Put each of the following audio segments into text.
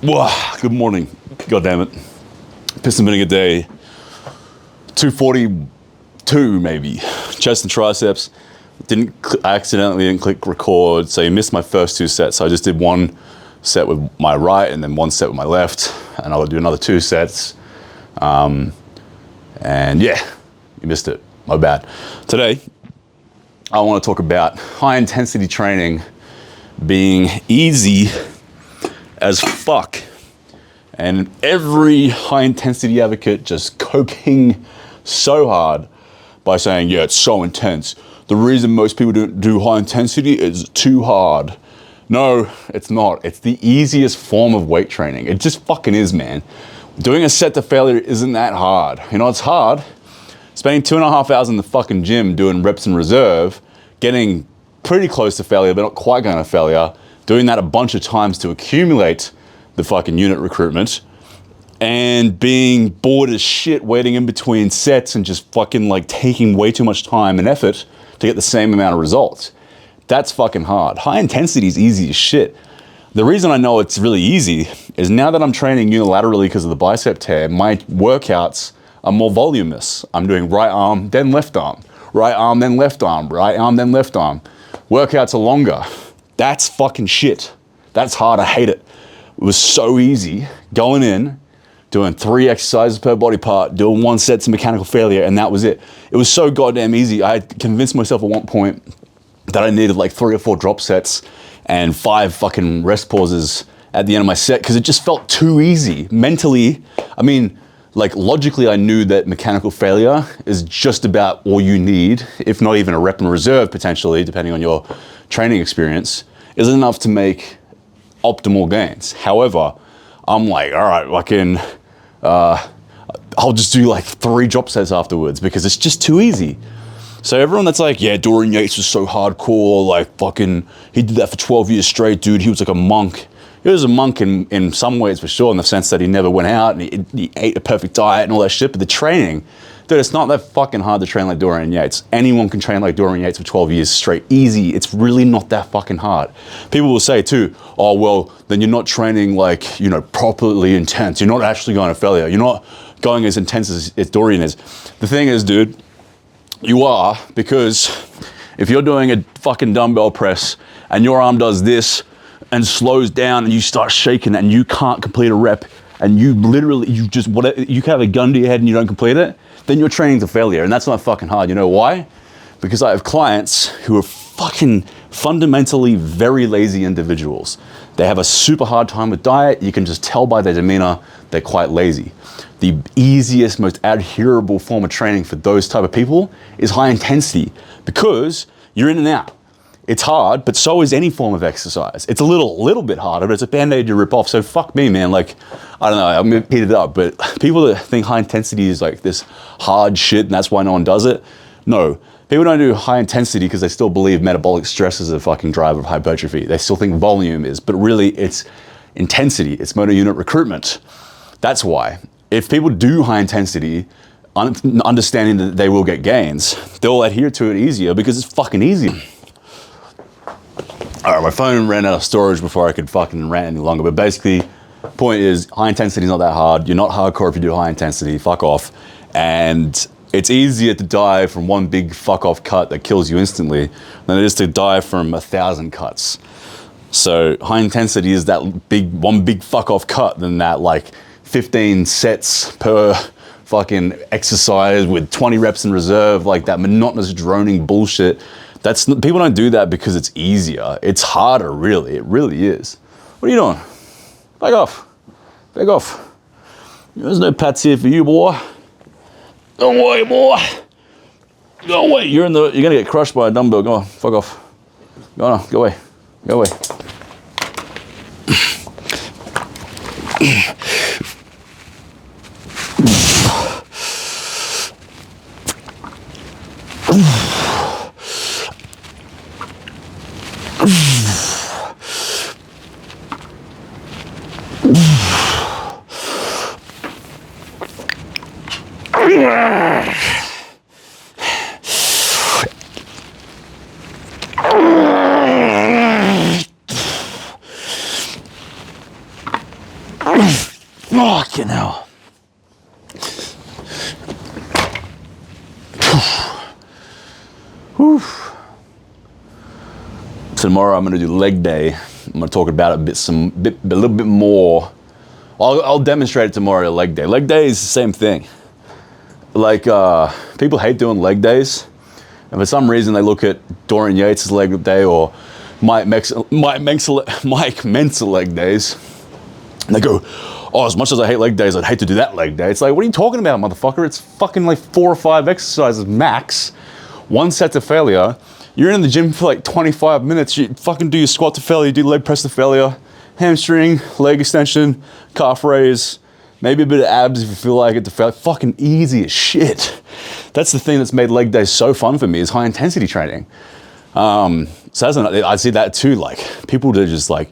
Whoa, good morning. God damn it. Piston Vinegar day 242 maybe. Chest and triceps. I accidentally didn't click record, so you missed my first two sets. So I just did one set with my right and then one set with my left, and I'll do another two sets. And yeah, you missed it. My bad. Today, I want to talk about high intensity training being easy as fuck, and every high intensity advocate just coping so hard by saying, yeah, it's so intense. The reason most people don't do high intensity is too hard. No, it's not. It's the easiest form of weight training. It just fucking is, man. Doing a set to failure isn't that hard. You know, it's hard. Spending 2.5 hours in the fucking gym doing reps in reserve, getting pretty close to failure, but not quite going to failure, doing that a bunch of times to accumulate the fucking unit recruitment, and being bored as shit waiting in between sets and just fucking like taking way too much time and effort to get the same amount of results. That's fucking hard. High intensity is easy as shit. The reason I know it's really easy is now that I'm training unilaterally because of the bicep tear, my workouts are more voluminous. I'm doing right arm, then left arm, right arm, then left arm, right arm, then left arm. Workouts are longer. That's fucking shit. That's hard. I hate it. It was so easy going in, doing 3 exercises per body part, doing 1 set to mechanical failure, and that was it. It was so goddamn easy. I had convinced myself at one point that I needed like 3 or 4 drop sets and 5 fucking rest pauses at the end of my set because it just felt too easy. Mentally, I mean, like logically, I knew that mechanical failure is just about all you need, if not even a rep in reserve potentially, depending on your training experience, isn't enough to make optimal gains. However, I'm like, all right, I'll just do like 3 drop sets afterwards because it's just too easy. So everyone that's like, yeah, Dorian Yates was so hardcore, like fucking, he did that for 12 years straight, dude. He was like a monk. He was a monk in some ways for sure, in the sense that he never went out and he ate a perfect diet and all that shit. But the training, dude, it's not that fucking hard to train like Dorian Yates. Anyone can train like Dorian Yates for 12 years straight. Easy. It's really not that fucking hard. People will say too, oh, well, then you're not training like, you know, properly intense. You're not actually going to failure. You're not going as intense as Dorian is. The thing is, dude, you are, because if you're doing a fucking dumbbell press and your arm does this and slows down and you start shaking and you can't complete a rep and you have a gun to your head and you don't complete it, then you're training to failure, and that's not fucking hard. You know why? Because I have clients who are fucking fundamentally very lazy individuals. They have a super hard time with diet. You can just tell by their demeanor they're quite lazy. The easiest, most adherable form of training for those type of people is high intensity, because you're in and out. It's hard, but so is any form of exercise. It's a little bit harder, but it's a band-aid you rip off. So fuck me, man. Like, I don't know, I'm gonna heat it up, but people that think high intensity is like this hard shit and that's why no one does it. No, people don't do high intensity because they still believe metabolic stress is a fucking driver of hypertrophy. They still think volume is, but really it's intensity. It's motor unit recruitment. That's why. If people do high intensity, understanding that they will get gains, they'll adhere to it easier because it's fucking easy. All right, my phone ran out of storage before I could fucking rant any longer, but basically, point is, high intensity is not that hard. You're not hardcore if you do high intensity, fuck off. And it's easier to die from one big fuck off cut that kills you instantly than it is to die from 1,000 cuts. So high intensity is that one big fuck off cut than that like 15 sets per fucking exercise with 20 reps in reserve, like that monotonous droning bullshit. People don't do that because it's easier. It's harder, really. It really is. What are you doing? Back off. Back off. There's no pats here for you, boy. Don't worry, boy. Go away. You're gonna get crushed by a dumbbell. Go on. Fuck off. Go on. Go away. Go away. Fucking hell. Whew. Tomorrow I'm going to do leg day. I'm going to talk about it a little bit more. I'll demonstrate it tomorrow at leg day. Leg day is the same thing. Like, people hate doing leg days. And for some reason they look at Dorian Yates' leg day or Mike Mensa leg days. And they go, oh, as much as I hate leg days, I'd hate to do that leg day. It's like, what are you talking about, motherfucker? It's fucking like 4 or 5 exercises max. 1 set to failure. You're in the gym for like 25 minutes. You fucking do your squat to failure, you do leg press to failure, hamstring, leg extension, calf raise, maybe a bit of abs if you feel like it to failure. Fucking easy as shit. That's the thing that's made leg days so fun for me is high intensity training. So I see that too. Like people that are just like,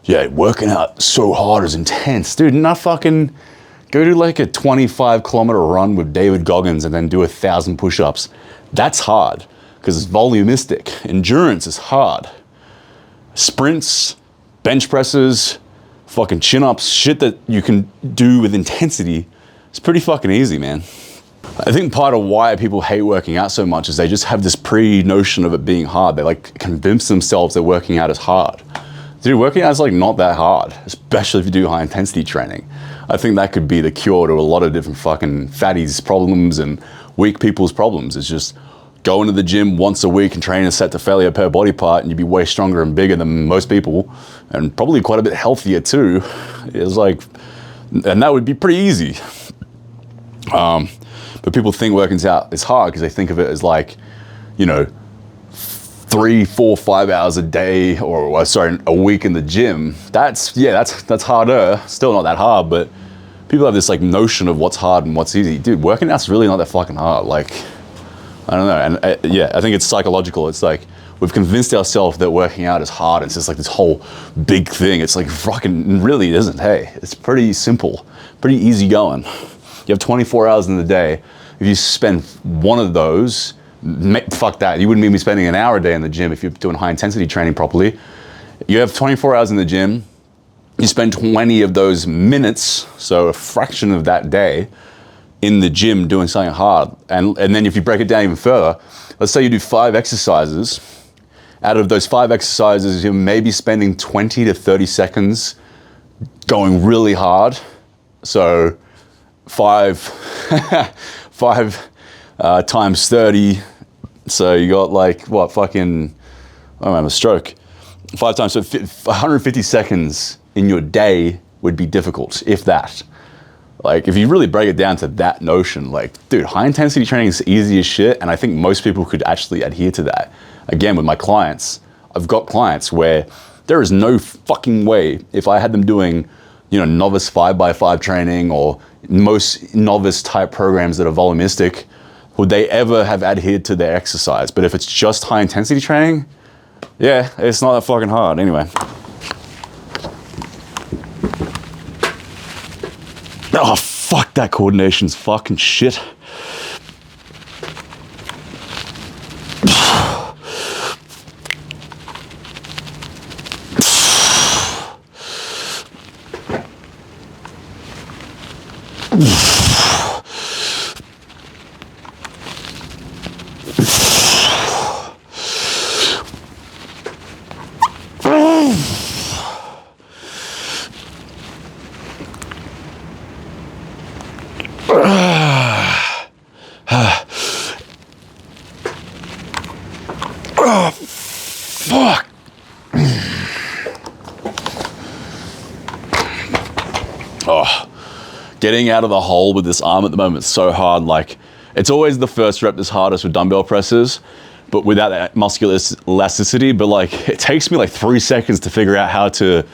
yeah, working out so hard is intense. Dude, not fucking go do like a 25-kilometer run with David Goggins and then do 1,000 push-ups. That's hard because it's volumistic. Endurance is hard. Sprints, bench presses, fucking chin-ups, shit that you can do with intensity, it's pretty fucking easy, man. I think part of why people hate working out so much is they just have this pre-notion of it being hard. They like convince themselves that working out is hard. Dude, working out is like not that hard, especially if you do high intensity training. I think that could be the cure to a lot of different fucking fatties' problems and weak people's problems. It's just go into the gym once a week and train a set to failure per body part and you'd be way stronger and bigger than most people and probably quite a bit healthier too. It's like, and that would be pretty easy. But people think working out is hard because they think of it as like, you know, 3, 4, 5 hours a day or sorry, a week in the gym. That's harder. Still not that hard, but people have this like notion of what's hard and what's easy. Dude, working out's really not that fucking hard. Like, I don't know. And yeah, I think it's psychological. It's like we've convinced ourselves that working out is hard. It's just like this whole big thing. It's like fucking really isn't. Hey, it's pretty simple, pretty easy going. You have 24 hours in the day. If you spend one of those, fuck that. You wouldn't even be spending an hour a day in the gym if you're doing high intensity training properly. You have 24 hours in the gym. You spend 20 of those minutes, so a fraction of that day, in the gym doing something hard. And then if you break it down even further, let's say you do 5 exercises. Out of those 5 exercises, you're maybe spending 20 to 30 seconds going really hard. So 5 times 30. So you got like, what, fucking, I don't have a stroke. 5 times, so 150 seconds in your day would be difficult, if that. Like, if you really break it down to that notion, like, dude, high intensity training is easy as shit, and I think most people could actually adhere to that. Again, with my clients, I've got clients where there is no fucking way, if I had them doing, you know, novice 5x5 training or most novice type programs that are volumistic, would they ever have adhered to their exercise? But if it's just high intensity training, yeah, it's not that fucking hard anyway. Oh, fuck, that coordination's fucking shit. Oh, fuck. Oh, getting out of the hole with this arm at the moment is so hard. Like, it's always the first rep that's hardest with dumbbell presses, but without that muscular elasticity. But like, it takes me like 3 seconds to figure out how to,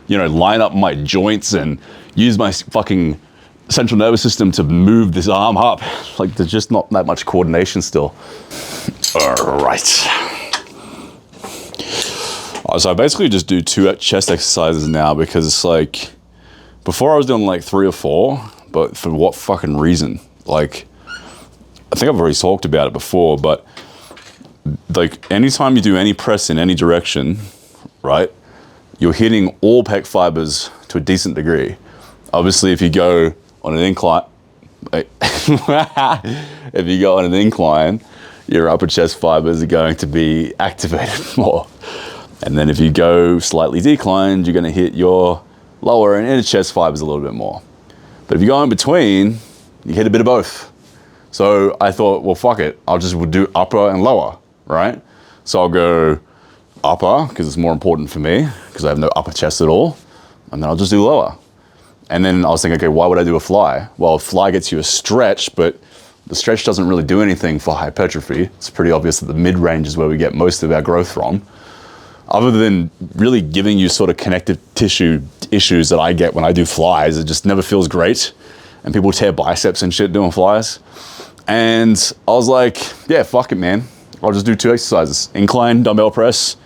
you know, line up my joints and use my fucking central nervous system to move this arm up. Like, there's just not that much coordination still. All right. So I basically just do 2 chest exercises now because it's like, before I was doing like 3 or 4, but for what fucking reason? Like, I think I've already talked about it before, but like anytime you do any press in any direction, right, you're hitting all pec fibers to a decent degree. Obviously, if you go on an incline, if you go on an incline, your upper chest fibers are going to be activated more. And then if you go slightly declined, you're going to hit your lower and inner chest fibers a little bit more. But if you go in between, you hit a bit of both. So I thought, well, fuck it. I'll just do upper and lower, right? So I'll go upper because it's more important for me because I have no upper chest at all. And then I'll just do lower. And then I was thinking, okay, why would I do a fly? Well, a fly gets you a stretch, but the stretch doesn't really do anything for hypertrophy. It's pretty obvious that the mid-range is where we get most of our growth from. Other than really giving you sort of connective tissue issues that I get when I do flies, it just never feels great. And people tear biceps and shit doing flies. And I was like, yeah, fuck it, man. I'll just do 2 exercises. Incline dumbbell press,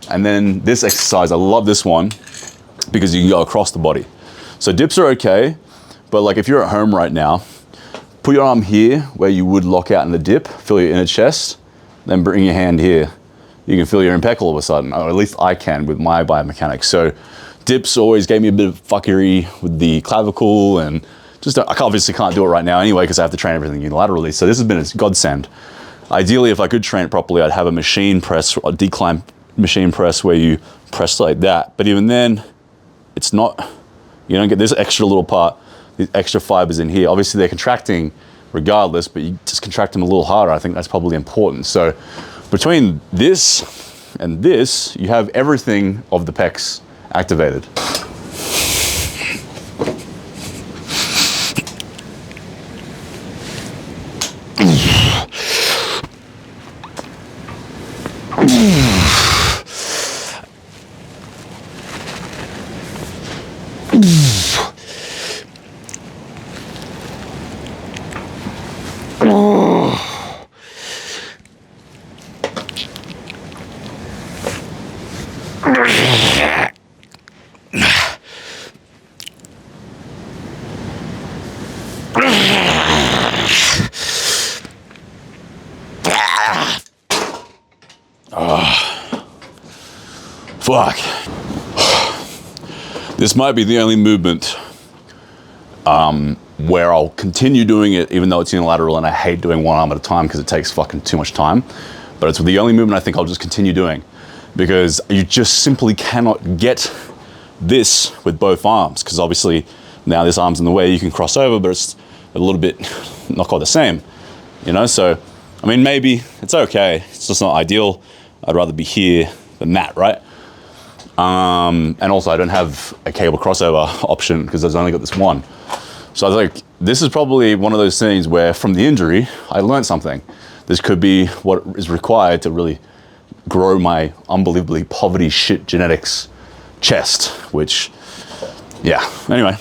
and then this exercise, I love this one because you can go across the body. So dips are okay, but like if you're at home right now, put your arm here where you would lock out in the dip, feel your inner chest, then bring your hand here. You can feel your impec all of a sudden, or at least I can with my biomechanics. So dips always gave me a bit of fuckery with the clavicle, and just I obviously can't do it right now anyway because I have to train everything unilaterally. So this has been a godsend. Ideally, if I could train it properly, I'd have a machine press, a decline machine press where you press like that. But even then, it's not, you don't get this extra little part, these extra fibers in here. Obviously they're contracting regardless, but you just contract them a little harder. I think that's probably important. So between this and this, you have everything of the pecs activated. Fuck. This might be the only movement where I'll continue doing it even though it's unilateral, and I hate doing one arm at a time because it takes fucking too much time. But it's the only movement I think I'll just continue doing because you just simply cannot get this with both arms, because obviously now this arm's in the way, you can cross over, but it's a little bit not quite the same, you know? So, I mean, maybe it's okay. It's just not ideal. I'd rather be here than that, right? And also I don't have a cable crossover option because I've only got this one. So I was like, this is probably one of those things where from the injury, I learned something. This could be what is required to really grow my unbelievably poverty shit genetics chest, which, yeah, anyway.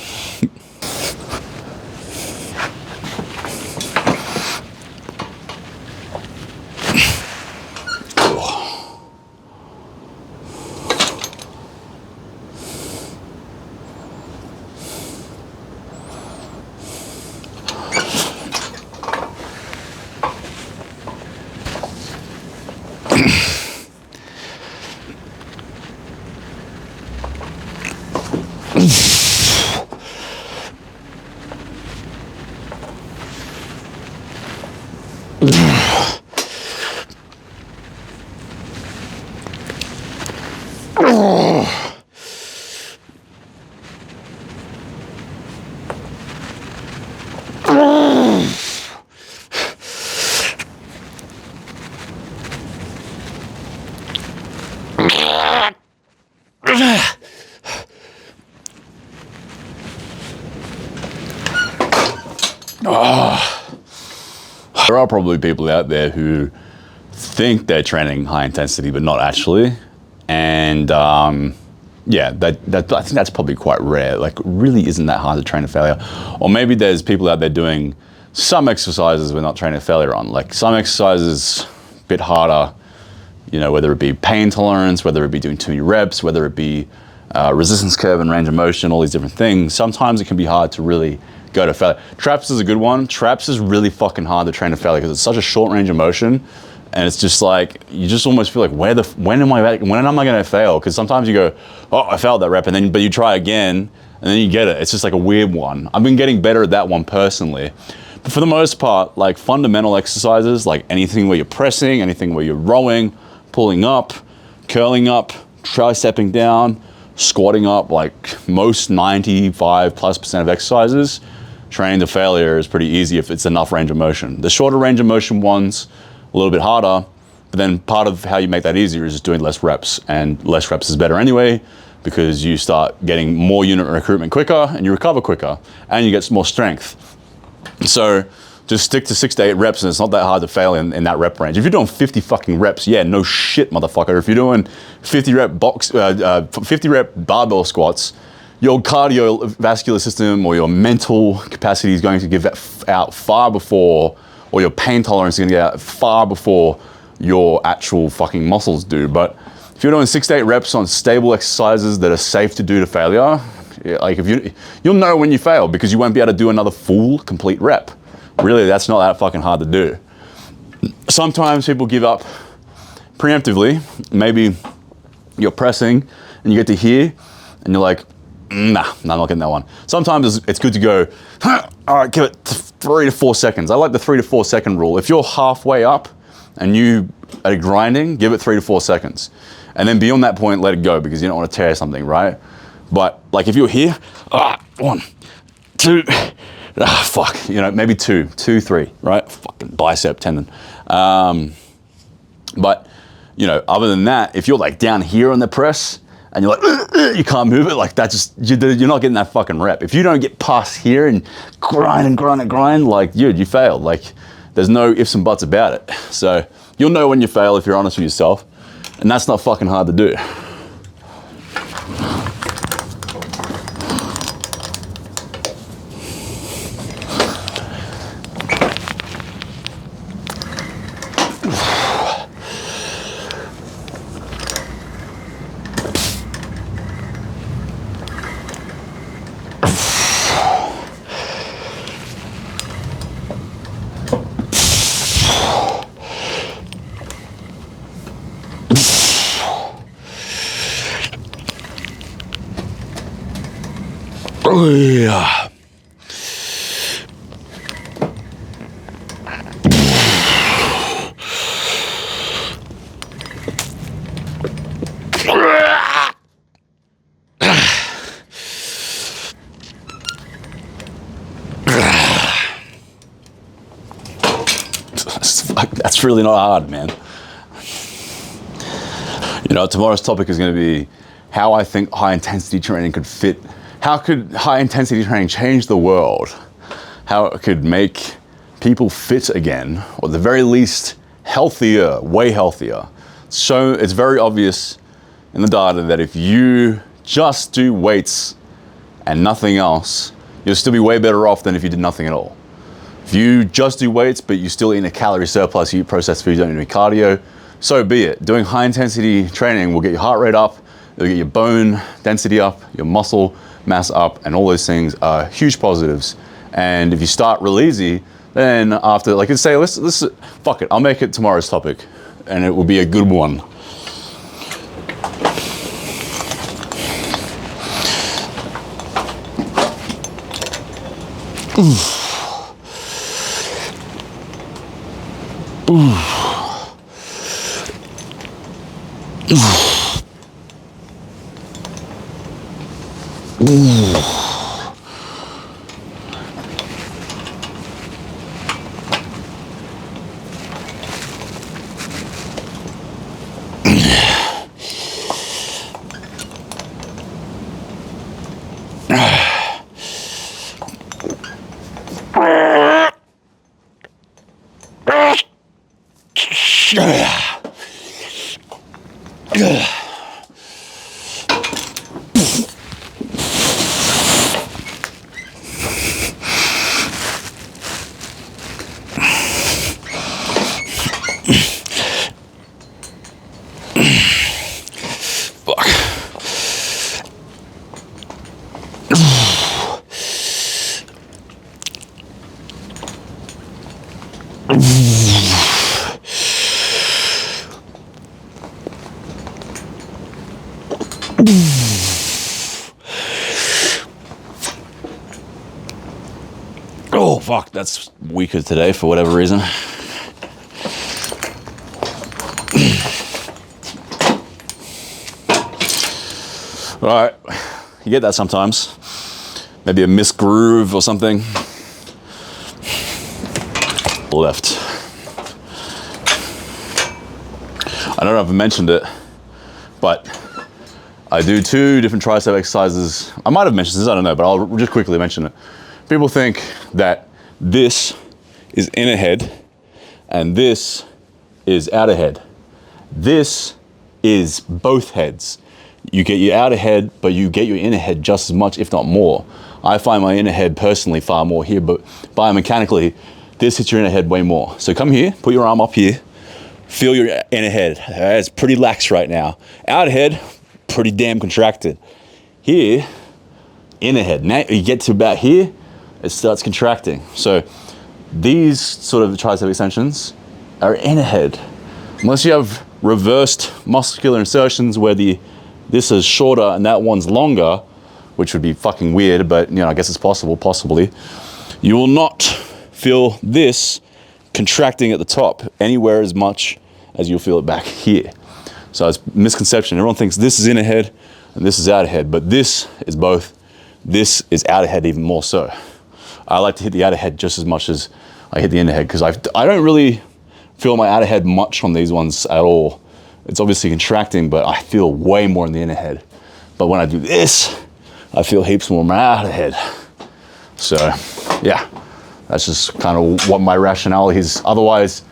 There are probably people out there who think they're training high intensity, but not actually. And yeah, I think that's probably quite rare. Like, really isn't that hard to train to failure. Or maybe there's people out there doing some exercises we're not training to failure on. Like some exercises a bit harder, you know, whether it be pain tolerance, whether it be doing too many reps, whether it be resistance curve and range of motion, all these different things. Sometimes it can be hard to really go to failure. Traps is a good one. Traps is really fucking hard to train to failure because it's such a short range of motion, and it's just like you just almost feel like when am I going to fail? Because sometimes you go, oh, I failed that rep, and then but you try again, and then you get it. It's just like a weird one. I've been getting better at that one personally. But for the most part, like fundamental exercises, like anything where you're pressing, anything where you're rowing, pulling up, curling up, tricepping down, squatting up, like most 95+% of exercises, training to failure is pretty easy if it's enough range of motion. The shorter range of motion ones, a little bit harder, but then part of how you make that easier is just doing less reps, and less reps is better anyway, because you start getting more unit recruitment quicker and you recover quicker and you get more strength. So just stick to 6 to 8 reps, and it's not that hard to fail in that rep range. If you're doing 50 fucking reps, yeah, no shit, motherfucker. If you're doing 50 rep barbell squats, your cardiovascular system or your mental capacity is going to give out far before, or your pain tolerance is going to get out far before your actual fucking muscles do. But if you're doing 6 to 8 reps on stable exercises that are safe to do to failure, like you'll know when you fail, because you won't be able to do another full complete rep. Really, that's not that fucking hard to do. Sometimes people give up preemptively. Maybe you're pressing and you get to here and you're like, nah, I'm not getting that one. Sometimes it's good to go, all right, give it 3 to 4 seconds. I like the 3 to 4 second rule. If you're halfway up and you are grinding, give it 3 to 4 seconds. And then beyond that point, let it go, because you don't want to tear something, right? But like if you're here, 1, 2, fuck, maybe 2, 3, right? Fucking bicep tendon. But, other than that, if you're like down here on the press and you're like, you can't move it, like that just, you're not getting that fucking rep. If you don't get past here and grind, like, dude, you failed. Like, there's no ifs and buts about it. So you'll know when you fail if you're honest with yourself. And that's not fucking hard to do. Oh, yeah. That's really not hard, man. Tomorrow's topic is going to be how I think high intensity training could fit. How could high intensity training change the world? How it could make people fit again, or at the very least healthier, way healthier. So it's very obvious in the data that if you just do weights and nothing else, you'll still be way better off than if you did nothing at all. If you just do weights, but you still eat in a calorie surplus, you eat processed food, you don't do any cardio, so be it. Doing high intensity training will get your heart rate up, it'll get your bone density up, your muscle mass up, and all those things are huge positives. And if you start real easy, then after, like, let's say, let's fuck it, I'll make it tomorrow's topic, and it will be a good one. fuck, that's weaker today for whatever reason. All right, you get that sometimes. Maybe a missed groove or something. Left. I don't know if I mentioned it, but I do 2 different tricep exercises. I might have mentioned this, I don't know, but I'll just quickly mention it. People think that this is inner head and this is outer head. This is both heads. You get your outer head, but you get your inner head just as much, if not more. I find my inner head personally far more here, but biomechanically, this hits your inner head way more. So come here, put your arm up here, feel your inner head. It's pretty lax right now. Outer head, pretty damn contracted. Here, inner head. Now you get to about here, it starts contracting. So these sort of tricep extensions are inner head. Unless you have reversed muscular insertions where this is shorter and that one's longer, which would be fucking weird, but you know, I guess it's possible, possibly. You will not feel this contracting at the top anywhere as much as you'll feel it back here. So it's a misconception. Everyone thinks this is inner head and this is outer head, but this is both. This is outer head even more so. I like to hit the outer head just as much as I hit the inner head because I don't really feel my outer head much on these ones at all. It's obviously contracting, but I feel way more in the inner head. But when I do this, I feel heaps more in my outer head. So yeah, that's just kind of what my rationale is. Otherwise,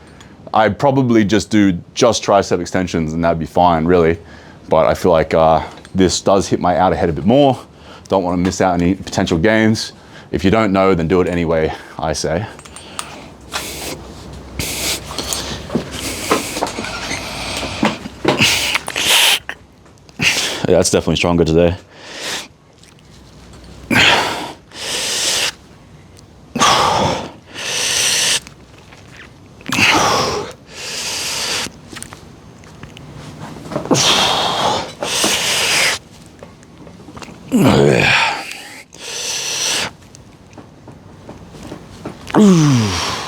I'd probably just do tricep extensions and that'd be fine, really. But I feel like this does hit my outer head a bit more. Don't want to miss out any potential gains. If you don't know, then do it anyway, I say. Yeah, that's definitely stronger today. Ooh.